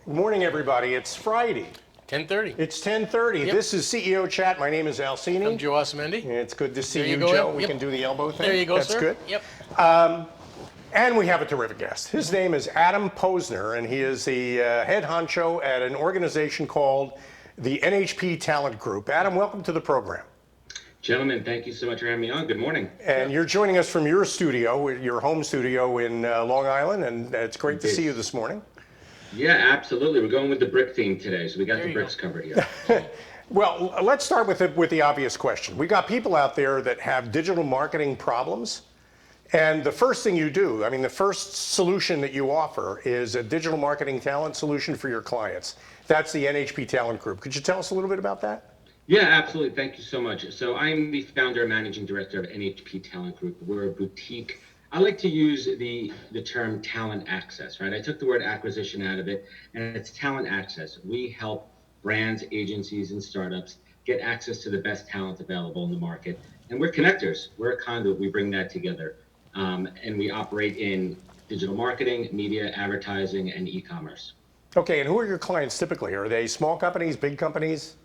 Good morning, everybody. It's Friday. 10:30. It's 10:30. Yep. This is CEO Chat. My name is Alcini. I'm Joe Osamendi. It's good to see There you, you go, Joe. Al. We Yep. can do the elbow thing. There you go, That's sir. good. Yep. And we have a terrific guest. His name is Adam Posner, and he is the head honcho at an organization called the NHP Talent Group. Adam, welcome to the program. Gentlemen, thank you so much for having me on. Good morning. And you're joining us from your studio, your home studio in Long Island, and it's great to Indeed. see you this morning. Yeah, absolutely. We're going with the brick theme today, so we got There the you bricks go. covered here. Well, let's start with the obvious question. We got people out there that have digital marketing problems, and the first thing you do, I mean, the first solution that you offer is a digital marketing talent solution for your clients. That's the NHP Talent Group. Could you tell us a little bit about that? Yeah, absolutely. Thank you so much. So I'm the founder and managing director of NHP Talent Group. We're a boutique. I like to use the term talent access, right? I took the word acquisition out of it, and it's talent access. We help brands, agencies, and startups get access to the best talent available in the market. And we're connectors. We're a conduit. We bring that together. And we operate in digital marketing, media, advertising, and e-commerce. Okay, and who are your clients typically? Are they small companies, big companies?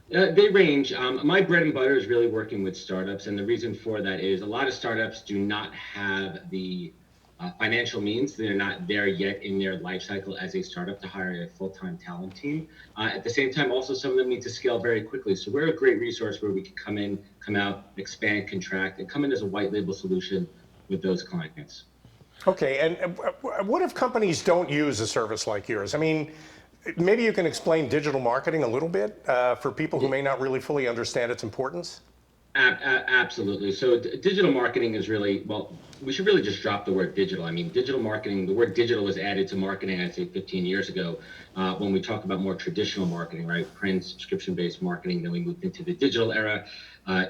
They range. My bread and butter is really working with startups, and the reason for that is a lot of startups do not have the financial means. They're not there yet in their life cycle as a startup to hire a full-time talent team. At the same time, also some of them need to scale very quickly. So we're a great resource where we can come in, come out, expand, contract, and come in as a white label solution with those clients. Okay, and what if companies don't use a service like yours? I mean, maybe you can explain digital marketing a little bit for people who may not really fully understand its importance. Absolutely. So digital marketing is really, well, we should really just drop the word digital. I mean, digital marketing, the word digital was added to marketing, I'd say 15 years ago, when we talk about more traditional marketing, right? Print, subscription-based marketing. Then we moved into the digital era,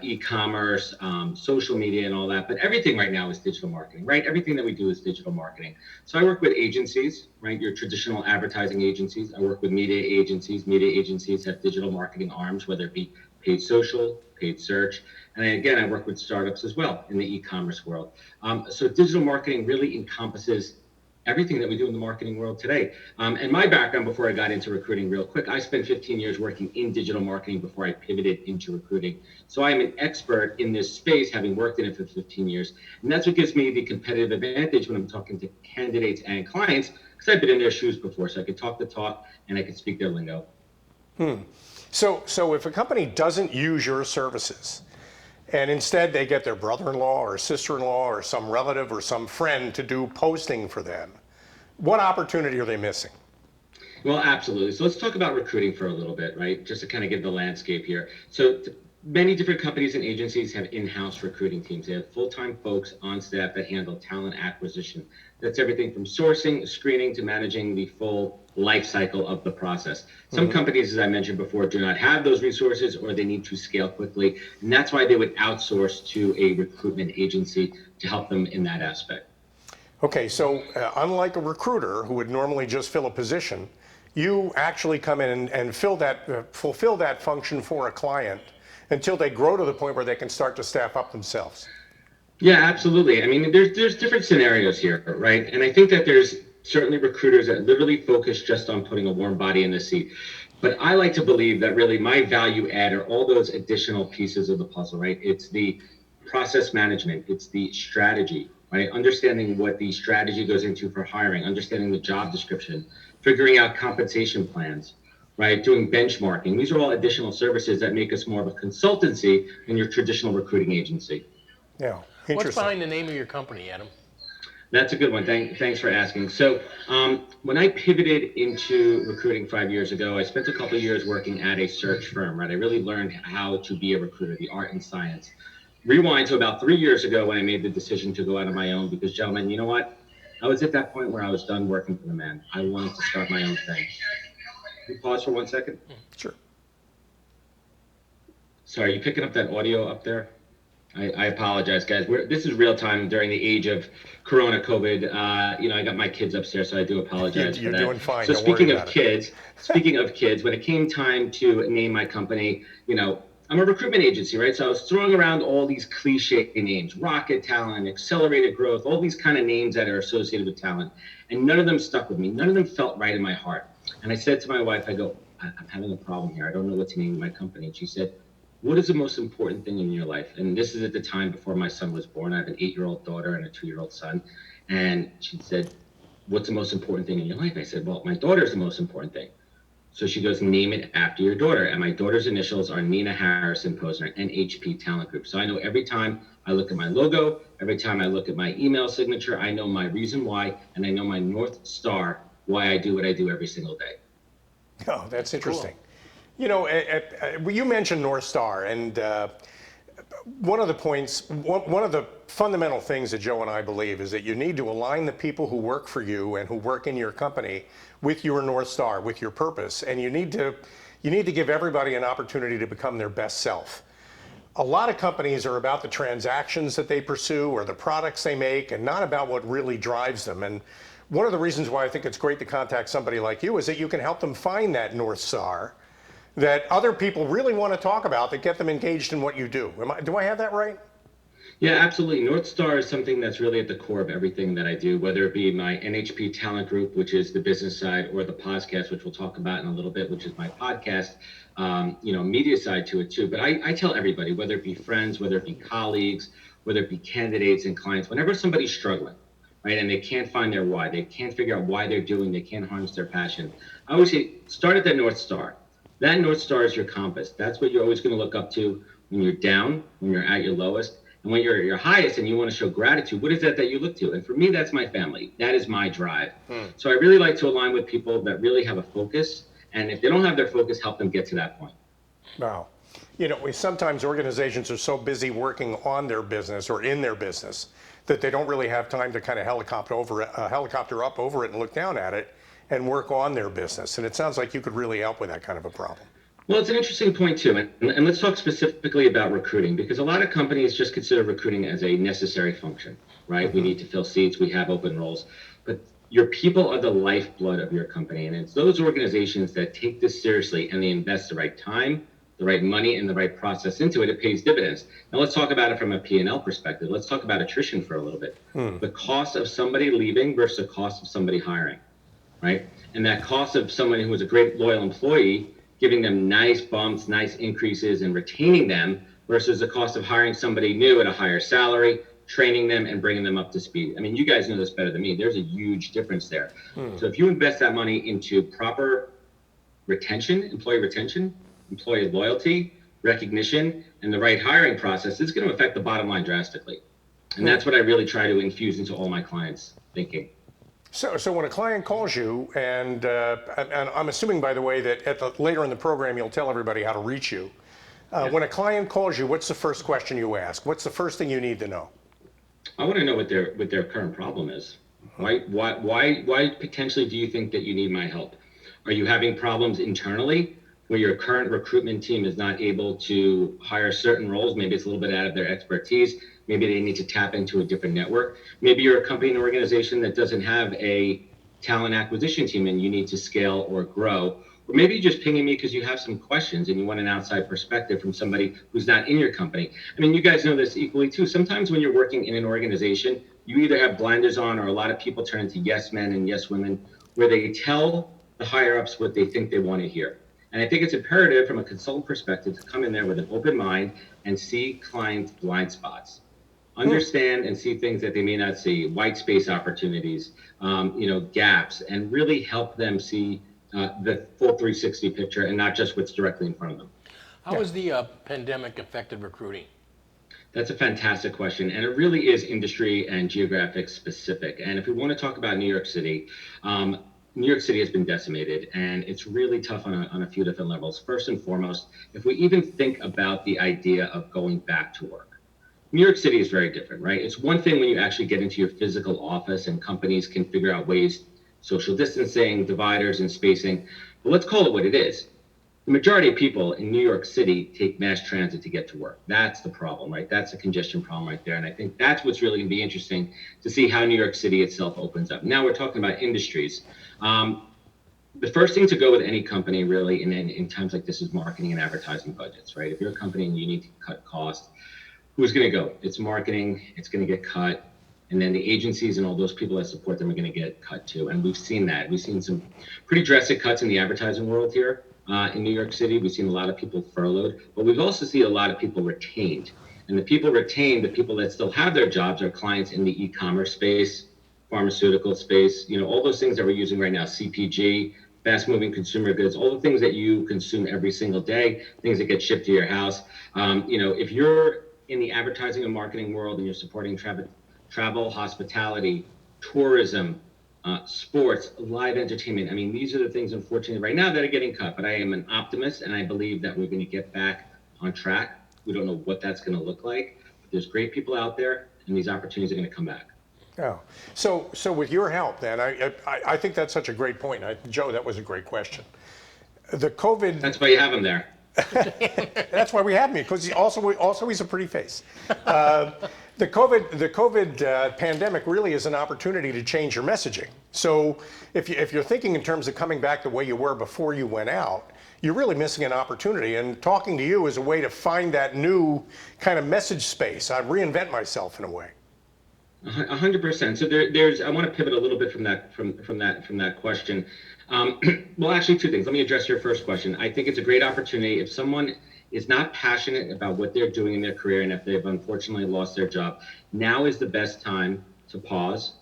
e-commerce, social media and all that. But everything right now is digital marketing, right? Everything that we do is digital marketing. So I work with agencies, right? Your traditional advertising agencies. I work with media agencies. Media agencies have digital marketing arms, whether it be paid social, paid search. And again, I work with startups as well in the e-commerce world. So digital marketing really encompasses everything that we do in the marketing world today. And my background before I got into recruiting real quick, I spent 15 years working in digital marketing before I pivoted into recruiting. So I'm an expert in this space, having worked in it for 15 years. And that's what gives me the competitive advantage when I'm talking to candidates and clients, because I've been in their shoes before. So I could talk the talk and I could speak their lingo. So if a company doesn't use your services, and instead they get their brother-in-law or sister-in-law or some relative or some friend to do posting for them, what opportunity are they missing? Well, absolutely. So let's talk about recruiting for a little bit, right? Just to kind of give the landscape here. So many different companies and agencies have in-house recruiting teams. They have full-time folks on staff that handle talent acquisition. That's everything from sourcing, screening, to managing the full life cycle of the process. Some companies, as I mentioned before, do not have those resources or they need to scale quickly. And that's why they would outsource to a recruitment agency to help them in that aspect. Okay, so unlike a recruiter who would normally just fill a position, you actually come in and fulfill that function for a client until they grow to the point where they can start to staff up themselves. Yeah, absolutely. I mean, there's different scenarios here, right? And I think that there's certainly recruiters that literally focus just on putting a warm body in the seat. But I like to believe that really my value add are all those additional pieces of the puzzle, right? It's the process management, it's the strategy, right? Understanding what the strategy goes into for hiring, understanding the job description, figuring out compensation plans, right? Doing benchmarking. These are all additional services that make us more of a consultancy than your traditional recruiting agency. Yeah, interesting. What's behind the name of your company, Adam? That's a good one. Thanks for asking. So when I pivoted into recruiting 5 years ago, I spent a couple of years working at a search firm, right? I really learned how to be a recruiter, the art and science. Rewind to about 3 years ago when I made the decision to go out on my own because, gentlemen, you know what? I was at that point where I was done working for the man. I wanted to start my own thing. Can you pause for 1 second? Sure. Sorry, are you picking up that audio up there? I apologize, guys. This is real time during the age of Corona, COVID. I got my kids upstairs, so I do apologize You're for that. doing fine. So Don't worry about speaking of kids, when it came time to name my company, I'm a recruitment agency, right? So I was throwing around all these cliche names: rocket talent, accelerated growth, all these kind of names that are associated with talent, and none of them stuck with me. None of them felt right in my heart. And I said to my wife, I go, I'm having a problem here. I don't know what to name my company. And she said, what is the most important thing in your life? And this is at the time before my son was born. I have an 8-year-old daughter and a 2-year-old son. And she said, what's the most important thing in your life? I said, well, my daughter's the most important thing. So she goes, name it after your daughter. And my daughter's initials are Nina Harrison Posner, NHP Talent Group. So I know every time I look at my logo, every time I look at my email signature, I know my reason why, and I know my North Star, why I do what I do every single day. Oh, that's interesting. You know, you mentioned North Star, and one of the points, one of the fundamental things that Joe and I believe is that you need to align the people who work for you and who work in your company with your North Star, with your purpose, and you need to give everybody an opportunity to become their best self. A lot of companies are about the transactions that they pursue or the products they make, and not about what really drives them. And one of the reasons why I think it's great to contact somebody like you is that you can help them find that North Star that other people really want to talk about, that get them engaged in what you do. Do I have that right? Yeah, absolutely. North Star is something that's really at the core of everything that I do, whether it be my NHP Talent Group, which is the business side, or the podcast, which we'll talk about in a little bit, which is my podcast, media side to it too. But I tell everybody, whether it be friends, whether it be colleagues, whether it be candidates and clients, whenever somebody's struggling, right, and they can't find their why, they can't figure out why they're doing, they can't harness their passion, I always say, start at that North Star. That North Star is your compass. That's what you're always going to look up to when you're down, when you're at your lowest, and when you're at your highest and you want to show gratitude. What is that you look to? And for me, that's my family. That is my drive. So I really like to align with people that really have a focus. And if they don't have their focus, help them get to that point. Wow. You know, sometimes organizations are so busy working on their business or in their business that they don't really have time to kind of helicopter up over it and look down at it and work on their business. And it sounds like you could really help with that kind of a problem. Well, it's an interesting point too. And let's talk specifically about recruiting, because a lot of companies just consider recruiting as a necessary function, right? Mm-hmm. We need to fill seats, we have open roles, but your people are the lifeblood of your company. And it's those organizations that take this seriously and they invest the right time, the right money, and the right process into it. It pays dividends. Now let's talk about it from a P&L perspective. Let's talk about attrition for a little bit. The cost of somebody leaving versus the cost of somebody hiring, right? And that cost of somebody who was a great loyal employee, giving them nice bumps, nice increases, and retaining them versus the cost of hiring somebody new at a higher salary, training them and bringing them up to speed. I mean, you guys know this better than me. There's a huge difference there. So if you invest that money into proper retention, employee loyalty, recognition, and the right hiring process, it's going to affect the bottom line drastically. And that's what I really try to infuse into all my clients' thinking. So when a client calls you, and I'm assuming, by the way, that later in the program you'll tell everybody how to reach you. When a client calls you, what's the first question you ask? What's the first thing you need to know? I want to know what their current problem is. Why potentially do you think that you need my help? Are you having problems internally where your current recruitment team is not able to hire certain roles? Maybe it's a little bit out of their expertise. Maybe they need to tap into a different network. Maybe you're a company and organization that doesn't have a talent acquisition team and you need to scale or grow. Or maybe you're just pinging me because you have some questions and you want an outside perspective from somebody who's not in your company. I mean, you guys know this equally too. Sometimes when you're working in an organization, you either have blinders on or a lot of people turn into yes men and yes women where they tell the higher ups what they think they want to hear. And I think it's imperative from a consultant perspective to come in there with an open mind and see clients' blind spots. Understand and see things that they may not see, white space opportunities, gaps, and really help them see the full 360 picture and not just what's directly in front of them. How has the pandemic affected recruiting? That's a fantastic question, and it really is industry and geographic specific. And if we want to talk about New York City, New York City has been decimated, and it's really tough on a few different levels. First and foremost, if we even think about the idea of going back to work, New York City is very different, right? It's one thing when you actually get into your physical office and companies can figure out ways, social distancing, dividers, and spacing. But let's call it what it is. The majority of people in New York City take mass transit to get to work. That's the problem, right? That's a congestion problem right there. And I think that's what's really going to be interesting to see how New York City itself opens up. Now we're talking about industries. The first thing to go with any company really in times like this is marketing and advertising budgets, right? If you're a company and you need to cut costs, who's going to go? It's marketing, it's going to get cut, And then the agencies and all those people that support them are going to get cut too. And we've seen that. We've seen some pretty drastic cuts in the advertising world here in New York City. We've seen a lot of people furloughed, but we've also seen a lot of people retained. And the people retained, the people that still have their jobs, are clients in the e-commerce space, pharmaceutical space, all those things that we're using right now, CPG, fast moving consumer goods, all the things that you consume every single day, things that get shipped to your house. If you're in the advertising and marketing world and you're supporting travel, hospitality, tourism, sports, live entertainment. I mean, these are the things, unfortunately, right now that are getting cut. But I am an optimist, and I believe that we're going to get back on track. We don't know what that's going to look like, but there's great people out there, and these opportunities are going to come back. Oh, so with your help, then, I think that's such a great point. Joe, that was a great question. The COVID. That's why you have him there. That's why we have me, because he's a pretty face. The COVID pandemic really is an opportunity to change your messaging. So if you're thinking in terms of coming back the way you were before you went out, you're really missing an opportunity. And talking to you is a way to find that new kind of message space. I reinvent myself in a way. 100%. So there's. I want to pivot a little bit from that question. Well, actually, two things. Let me address your first question. I think it's a great opportunity if someone is not passionate about what they're doing in their career, and if they've unfortunately lost their job, now is the best time to pause.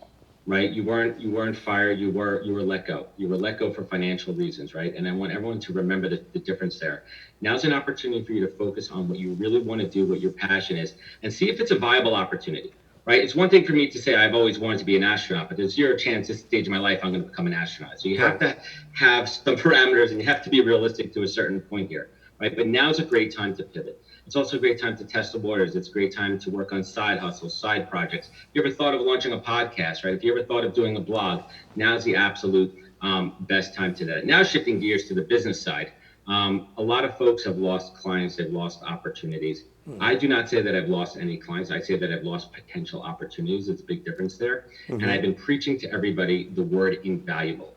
Right? You weren't fired. You were let go. You were let go for financial reasons, right? And I want everyone to remember the difference there. Now's an opportunity for you to focus on what you really want to do, what your passion is, and see if it's a viable opportunity. Right? It's one thing for me to say I've always wanted to be an astronaut, but there's zero chance this stage of my life I'm going to become an astronaut. So you have to have some parameters, and you have to be realistic to a certain point here. Right? But now's a great time to pivot. It's also a great time to test the waters. It's a great time to work on side hustles, side projects. If you ever thought of launching a podcast, right? If you ever thought of doing a blog, now's the absolute best time to that. Now shifting gears to the business side. A lot of folks have lost clients, they've lost opportunities. I do not say that I've lost any clients. I say that I've lost potential opportunities. It's a big difference there. And I've been preaching to everybody the word invaluable.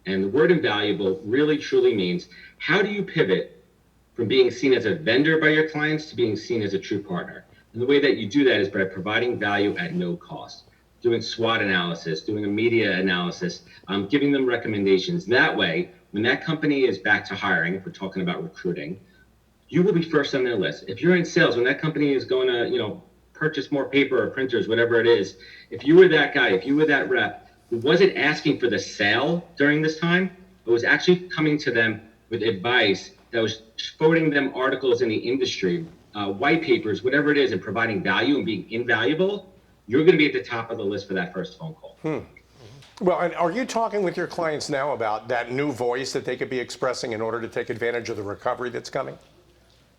And the word invaluable really truly means, how do you pivot from being seen as a vendor by your clients to being seen as a true partner? And the way that you do that is by providing value at no cost, doing SWOT analysis, doing a media analysis, giving them recommendations. That way, when that company is back to hiring, if we're talking about recruiting, you will be first on their list. If you're in sales, when that company is going to, purchase more paper or printers, whatever it is, if you were that guy, if you were that rep who wasn't asking for the sale during this time, but was actually coming to them with advice, that was forwarding them articles in the industry, white papers, whatever it is, and providing value and being invaluable, you're going to be at the top of the list for that first phone call. Well, and are you talking with your clients now about that new voice that they could be expressing in order to take advantage of the recovery that's coming?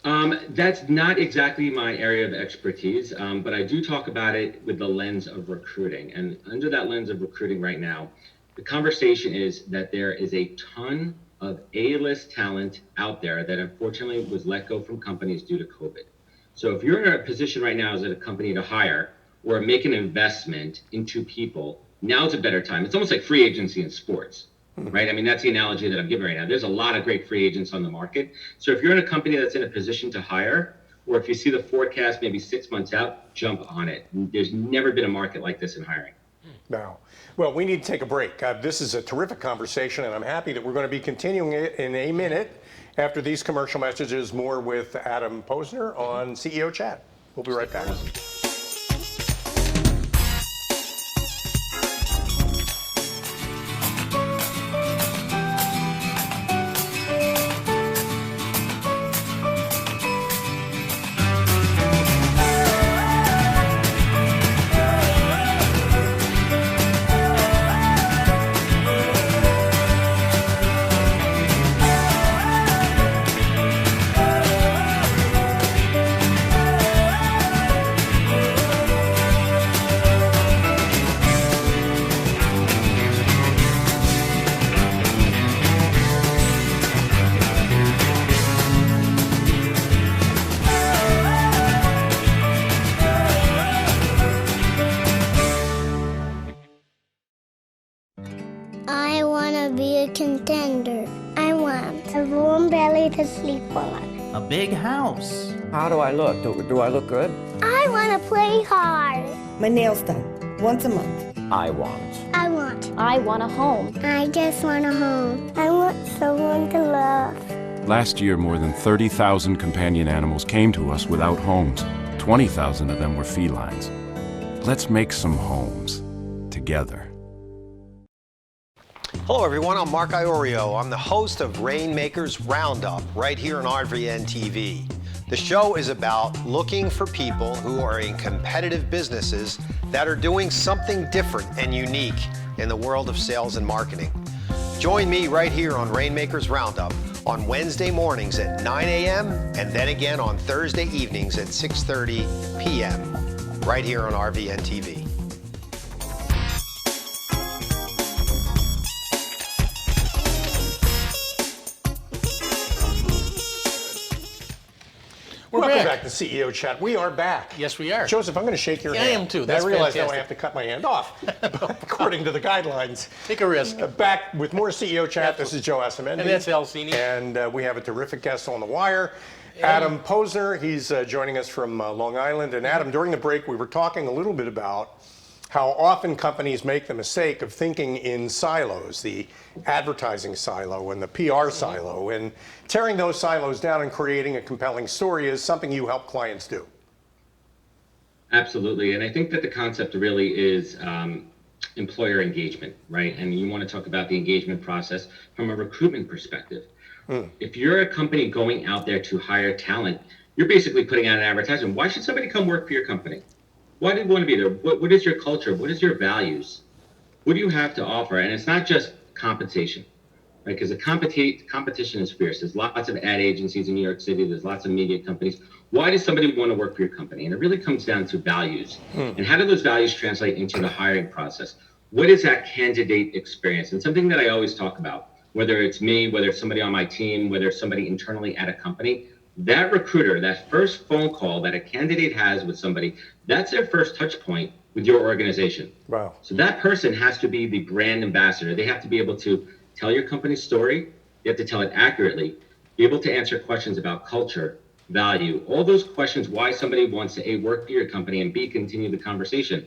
That's not exactly my area of expertise, but I do talk about it with the lens of recruiting. And under that lens of recruiting right now, the conversation is that there is a ton of A-list talent out there that unfortunately was let go from companies due to COVID. So if you're in a position right now as a company to hire or make an investment into people, now's a better time. It's almost like free agency in sports. Right? I mean, that's the analogy that I'm giving right now. There's a lot of great free agents on the market. So if you're in a company that's in a position to hire, or if you see the forecast maybe 6 months out, jump on it. There's never been a market like this in hiring. No. Well, we need to take a break. This is a terrific conversation, and I'm happy that we're going to be continuing it in a minute after these commercial messages, more with Adam Posner on CEO Chat. We'll be right back. I want to be a contender. I want a warm belly to sleep on. A big house. How do I look? Do I look good? I want to play hard. My nails done. once a month. I want a home. I just want a home. I want someone to love. Last year, more than 30,000 companion animals came to us without homes. 20,000 of them were felines. Let's make some homes together. Hello everyone, I'm Mark Iorio. I'm the host of Rainmakers Roundup right here on RVN TV. The show is about looking for people who are in competitive businesses that are doing something different and unique in the world of sales and marketing. Join me right here on Rainmakers Roundup on Wednesday mornings at 9 a.m. and then again on Thursday evenings at 6:30 p.m. right here on RVN TV. Welcome back to CEO Chat. We are back. Yes, we are. Joseph, I'm going to shake your Yeah, hand. I am too. I That's realize now I fantastic. have to cut my hand off, according to the guidelines. Take a risk. Back with more CEO Chat. This is Joe Asamendi. And that's Alcini. And we have a terrific guest on the wire, Adam Posner. He's joining us from Long Island. And Adam, during the break, we were talking a little bit about how often companies make the mistake of thinking in silos, the advertising silo and the PR silo, and tearing those silos down and creating a compelling story is something you help clients do. Absolutely. And I think that the concept really is employer engagement, right? And you want to talk about the engagement process from a recruitment perspective. If you're a company going out there to hire talent, you're basically putting out an advertisement. Why should somebody come work for your company? Why do you want to be there? What is your culture? What is your values? What do you have to offer? And it's not just compensation, right? Because the competition is fierce. There's lots of ad agencies in New York City. There's lots of media companies. Why does somebody want to work for your company? And it really comes down to values. And how do those values translate into the hiring process? What is that candidate experience? And something that I always talk about, whether it's me, whether it's somebody on my team, whether it's somebody internally at a company, that recruiter, that first phone call that a candidate has with somebody, that's their first touch point with your organization. Wow. So that person has to be the brand ambassador. They have to be able to tell your company's story. They have to tell it accurately, be able to answer questions about culture, value, all those questions, why somebody wants to A, work for your company, and B, continue the conversation.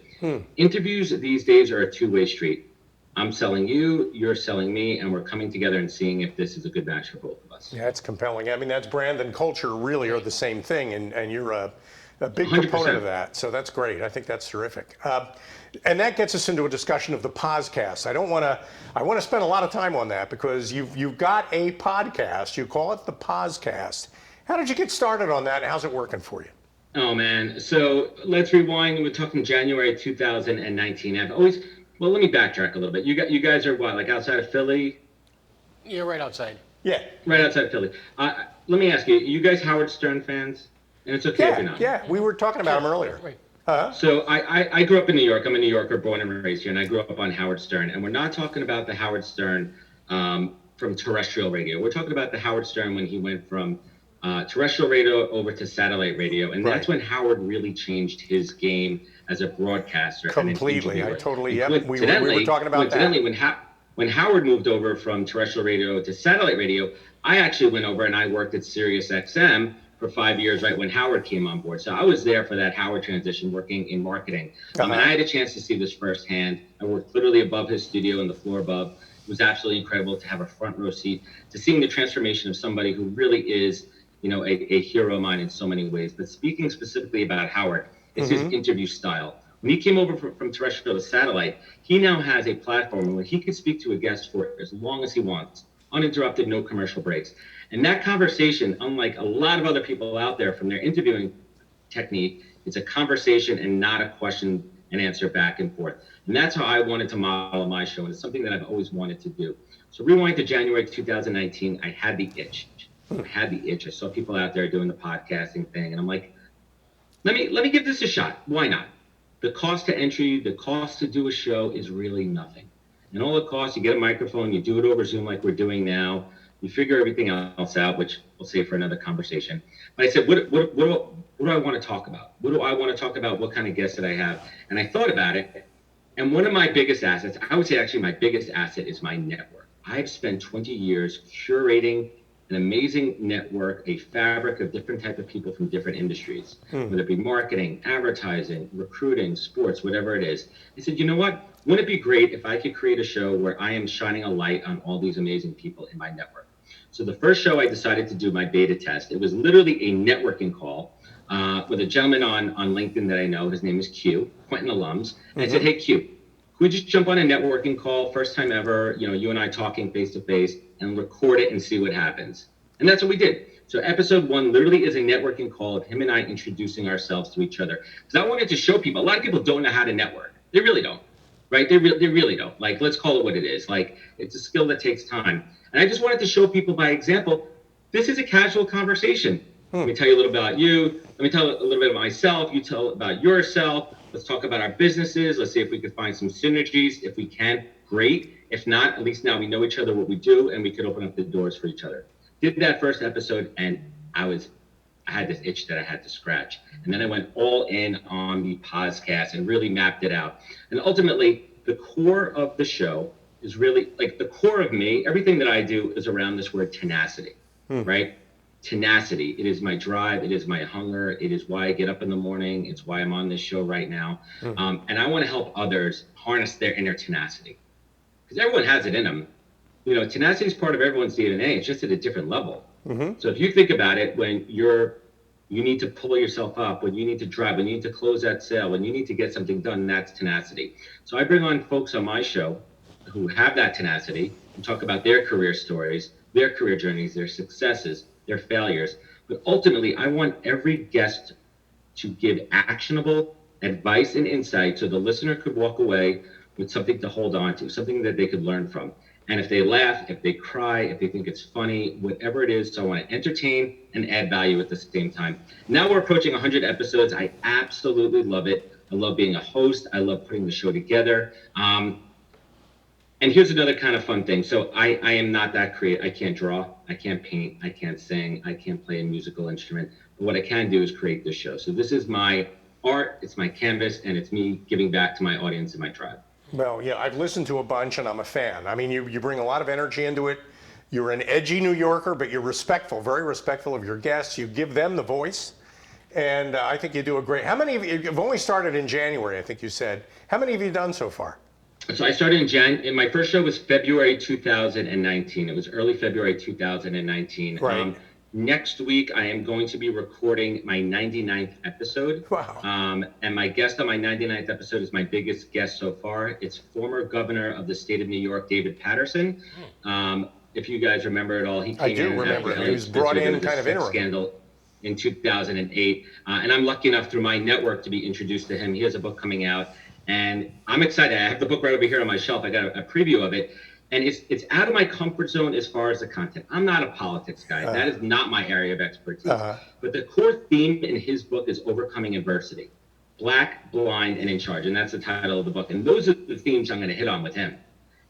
Interviews these days are a two-way street. I'm selling you, you're selling me, and we're coming together and seeing if this is a good match for both of us. Yeah, it's compelling. I mean, that's brand and culture really are the same thing, and you're a big 100%. component of that. So that's great. I think that's terrific. And that gets us into a discussion of the podcast. I want to spend a lot of time on that because you've got a podcast. You call it the Podcast. How did you get started on that, and how's it working for you? Oh, man. So let's rewind. We're talking January 2019. Well, let me backtrack a little bit. You guys are what, like outside of Philly? Yeah, right outside. Yeah. Right outside of Philly. Let me ask you guys Howard Stern fans? And it's okay if you're not. Yeah, we were talking about him earlier. Right. So I grew up in New York. I'm a New Yorker, born and raised here, and I grew up on Howard Stern. And we're not talking about the Howard Stern from terrestrial radio. We're talking about the Howard Stern when he went from terrestrial radio over to satellite radio. And that's when Howard really changed his game as a broadcaster. Completely. And I totally, we were talking about that. When Howard moved over from terrestrial radio to satellite radio, I actually went over and I worked at Sirius XM for 5 years, right when Howard came on board. So I was there for that Howard transition, working in marketing. And I had a chance to see this firsthand. I worked literally above his studio and the floor above. It was absolutely incredible to have a front row seat to seeing the transformation of somebody who really is, a hero of mine in so many ways. But speaking specifically about Howard, it's his interview style. When he came over from terrestrial to satellite, he now has a platform where he can speak to a guest for as long as he wants, uninterrupted, no commercial breaks. And that conversation, unlike a lot of other people out there from their interviewing technique, it's a conversation and not a question and answer back and forth. And that's how I wanted to model my show. And it's something that I've always wanted to do. So rewind to January 2019, I had the itch. I saw people out there doing the podcasting thing. And I'm like, let me give this a shot. Why not? The cost to entry, the cost to do a show is really nothing. And all it costs, you get a microphone, you do it over Zoom like we're doing now. You figure everything else out, which we'll save for another conversation. But I said, what do I want to talk about? What do I want to talk about? What kind of guests did I have? And I thought about it. And one of my biggest assets, I would say actually my biggest asset is my network. I've spent 20 years curating an amazing network, a fabric of different type of people from different industries, whether it be marketing, advertising, recruiting, sports, whatever it is. I said, you know what? Wouldn't it be great if I could create a show where I am shining a light on all these amazing people in my network? So the first show I decided to do my beta test, it was literally a networking call with a gentleman on LinkedIn that I know. His name is Q, Quentin alums. And I said, hey, Q, could we just jump on a networking call, first time ever, you and I talking face to face, and record it and see what happens. And that's what we did. So episode 1 literally is a networking call of him and I introducing ourselves to each other. Because I wanted to show people, a lot of people don't know how to network. They really don't, right? They really don't. Like, let's call it what it is. Like, it's a skill that takes time. And I just wanted to show people by example, this is a casual conversation. Let me tell you a little about you. Let me tell a little bit about myself. You tell about yourself. Let's talk about our businesses. Let's see if we can find some synergies. If we can, great. If not, at least now we know each other, what we do, and we could open up the doors for each other. Did that first episode, and I had this itch that I had to scratch. And then I went all in on the podcast and really mapped it out. And ultimately, the core of the show is really, like, the core of me. Everything that I do is around this word tenacity, right? Tenacity. It is my drive. It is my hunger. It is why I get up in the morning. It's why I'm on this show right now. And I want to help others harness their inner tenacity, because everyone has it in them. Tenacity is part of everyone's DNA. It's just at a different level. So if you think about it, when you need to pull yourself up, when you need to drive, when you need to close that sale, when you need to get something done, that's tenacity. So I bring on folks on my show who have that tenacity and talk about their career stories, their career journeys, their successes, their failures. But ultimately, I want every guest to give actionable advice and insight so the listener could walk away with something to hold on to, something that they could learn from. And if they laugh, if they cry, if they think it's funny, whatever it is, so I want to entertain and add value at the same time. Now we're approaching 100 episodes. I absolutely love it. I love being a host. I love putting the show together. And here's another kind of fun thing. So I am not that creative. I can't draw. I can't paint. I can't sing. I can't play a musical instrument. But what I can do is create this show. So this is my art. It's my canvas. And it's me giving back to my audience and my tribe. Well, yeah, I've listened to a bunch and I'm a fan. I mean, you bring a lot of energy into it. You're an edgy New Yorker, but you're respectful, very respectful of your guests. You give them the voice. And I think you do a great, how many of you, you've only started in January, I think you said. How many have you done so far? So I started and my first show was February 2019. It was early February 2019. Right. Next week, I am going to be recording my 99th episode. Wow. And my guest on my 99th episode is my biggest guest so far. It's former governor of the state of New York, David Patterson. If you guys remember it all, he came in remember. He was brought in kind of interim. Scandal in 2008. And I'm lucky enough through my network to be introduced to him. He has a book coming out. And I'm excited. I have the book right over here on my shelf. I got a preview of it. And it's out of my comfort zone as far as the content. I'm not a politics guy. That is not my area of expertise. But the core theme in his book is overcoming adversity. Black, blind, and in charge. And that's the title of the book. And those are the themes I'm going to hit on with him.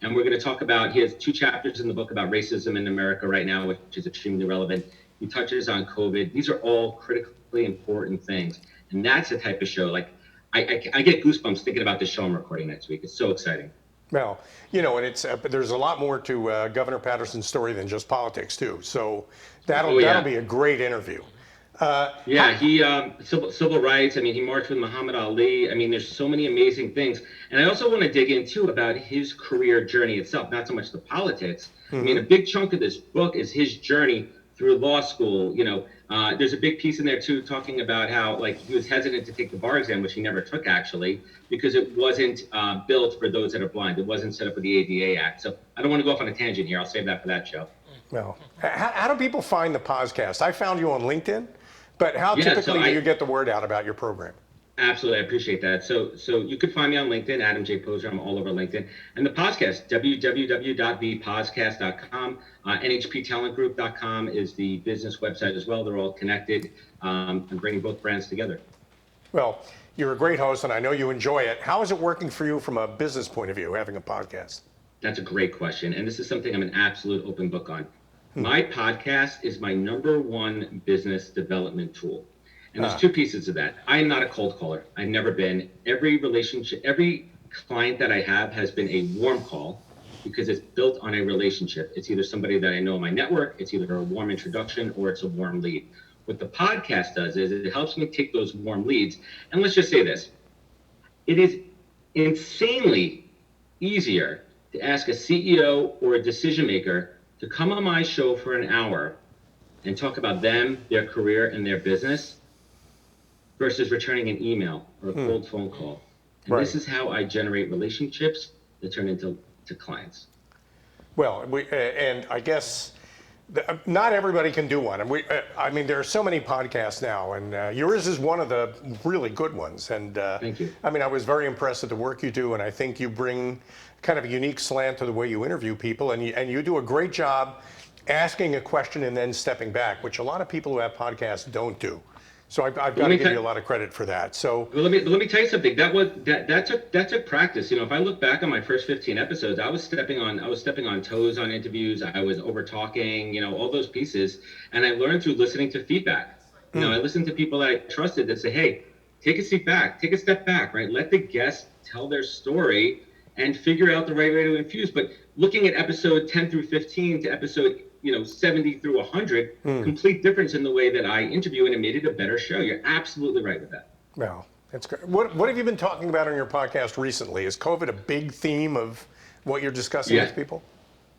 And we're going to talk about, he has 2 chapters in the book about racism in America right now, which is extremely relevant. He touches on COVID. These are all critically important things. And that's the type of show, like, I get goosebumps thinking about the show I'm recording next week. It's so exciting. Well, and it's there's a lot more to Governor Patterson's story than just politics too. So that'll be a great interview. He civil rights. I mean, he marched with Muhammad Ali. I mean, there's so many amazing things. And I also want to dig into about his career journey itself, not so much the politics. I mean, a big chunk of this book is his journey through law school. There's a big piece in there too, talking about how, like, he was hesitant to take the bar exam, which he never took actually, because it wasn't built for those that are blind. It wasn't set up with the ADA Act. So I don't want to go off on a tangent here. I'll save that for that show. Well, how do people find the podcast? I found you on LinkedIn, but how typically do you get the word out about your program? Absolutely, I appreciate that. So you could find me on LinkedIn, Adam J. Posner. I'm all over LinkedIn. And the podcast, www.thepodcast.com. NHPtalentgroup.com is the business website as well. They're all connected. I'm bringing both brands together. Well, you're a great host, and I know you enjoy it. How is it working for you from a business point of view, having a podcast? That's a great question. And this is something I'm an absolute open book on. My podcast is my #1 business development tool. And there's 2 pieces of that. I am not a cold caller. I've never been. Every relationship, every client that I have has been a warm call. because it's built on a relationship. It's either somebody that I know in my network, it's either a warm introduction, or it's a warm lead. What the podcast does is it helps me take those warm leads. And let's just say this. It is insanely easier to ask a CEO or a decision maker to come on my show for an hour and talk about them, their career, and their business versus returning an email or a cold phone call. And this is how I generate relationships that turn into clients. Well, and I guess not everybody can do one. And I mean, there are so many podcasts now, and yours is one of the really good ones. And Thank you. I mean, I was very impressed with the work you do, and I think you bring kind of a unique slant to the way you interview people, and you do a great job asking a question and then stepping back, which a lot of people who have podcasts don't do. So I've got to give you a lot of credit for that. So well, let me tell you something. That took practice. You know, if I look back on my first 15 episodes, I was stepping on toes on interviews. I was over talking. You know, all those pieces, and I learned through listening to feedback. You know, I listened to people that I trusted that say, "Hey, take a step back, right? Let the guest tell their story and figure out the right way to infuse." But looking at episode 10 through 15 to episode 70 through 100, complete difference in the way that I interview, and it made it a better show. You're absolutely right with that. Well, that's great. What have you been talking about on your podcast recently? Is COVID a big theme of what you're discussing with people?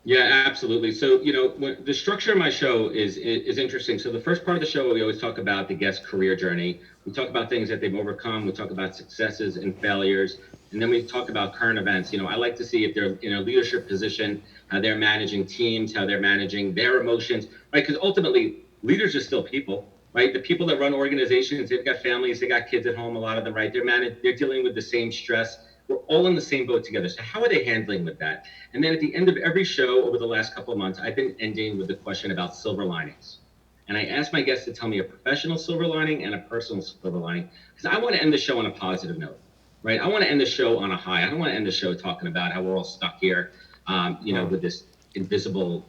Yeah, absolutely. So, the structure of my show is interesting. So the first part of the show, we always talk about the guest's career journey. We talk about things that they've overcome. We talk about successes and failures. And then we talk about current events. I like to see if they're in a leadership position, how they're managing teams, how they're managing their emotions, right? Because ultimately, leaders are still people, right? The people that run organizations, they've got families, they got kids at home, a lot of them, right? They're dealing with the same stress. We're all in the same boat together. So how are they handling with that? And then at the end of every show over the last couple of months, I've been ending with the question about silver linings. And I ask my guests to tell me a professional silver lining and a personal silver lining, because I want to end the show on a positive note, right? I want to end the show on a high. I don't want to end the show talking about how we're all stuck here, with this invisible,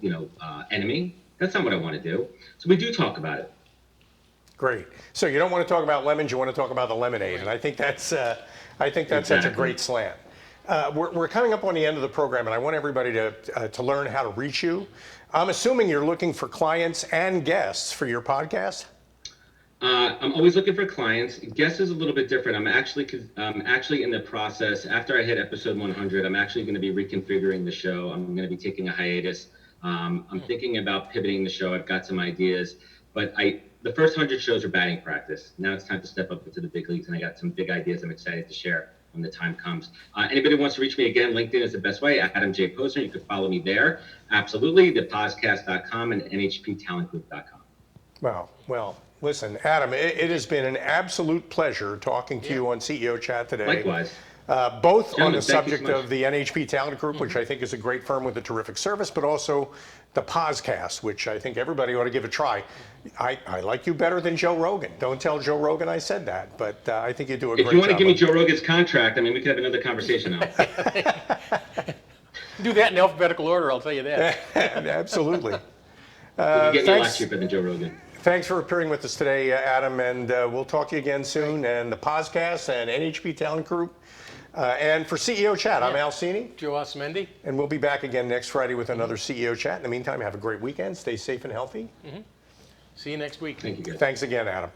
enemy. That's not what I want to do. So we do talk about it. Great. So you don't want to talk about lemons, you want to talk about the lemonade. And I think that's such a great slant. We're coming up on the end of the program, and I want everybody to learn how to reach you. I'm assuming you're looking for clients and guests for your podcast? I'm always looking for clients. Guests is a little bit different. I'm actually in the process. After I hit episode 100, I'm actually going to be reconfiguring the show. I'm going to be taking a hiatus. I'm thinking about pivoting the show. I've got some ideas, but the first 100 shows are batting practice. Now it's time to step up into the big leagues, and I got some big ideas I'm excited to share when the time comes. Anybody who wants to reach me again, LinkedIn is the best way. Adam J. Posner. You can follow me there. Absolutely. thepodcast.com and nhptalentgroup.com. Wow. Well, listen, Adam, it has been an absolute pleasure talking to you on CEO Chat today. Likewise. Both Gentlemen, on the thank you so subject much. of the NHP Talent Group, which I think is a great firm with a terrific service, but also the podcast, which I think everybody ought to give a try. I like you better than Joe Rogan. Don't tell Joe Rogan I said that, but I think you do a great job. If you want to give me Joe Rogan's contract, we could have another conversation now. Do that in alphabetical order, I'll tell you that. Absolutely. You can get me a lot Thanks. cheaper than Joe Rogan. Thanks for appearing with us today, Adam, and we'll talk to you again soon. And the podcast and NHP Talent Group. And for CEO Chat, I'm Al Cini, Joe Osmendi. and we'll be back again next Friday with another CEO Chat. In the meantime, have a great weekend. Stay safe and healthy. See you next week. Thank you, guys. Thanks again, Adam.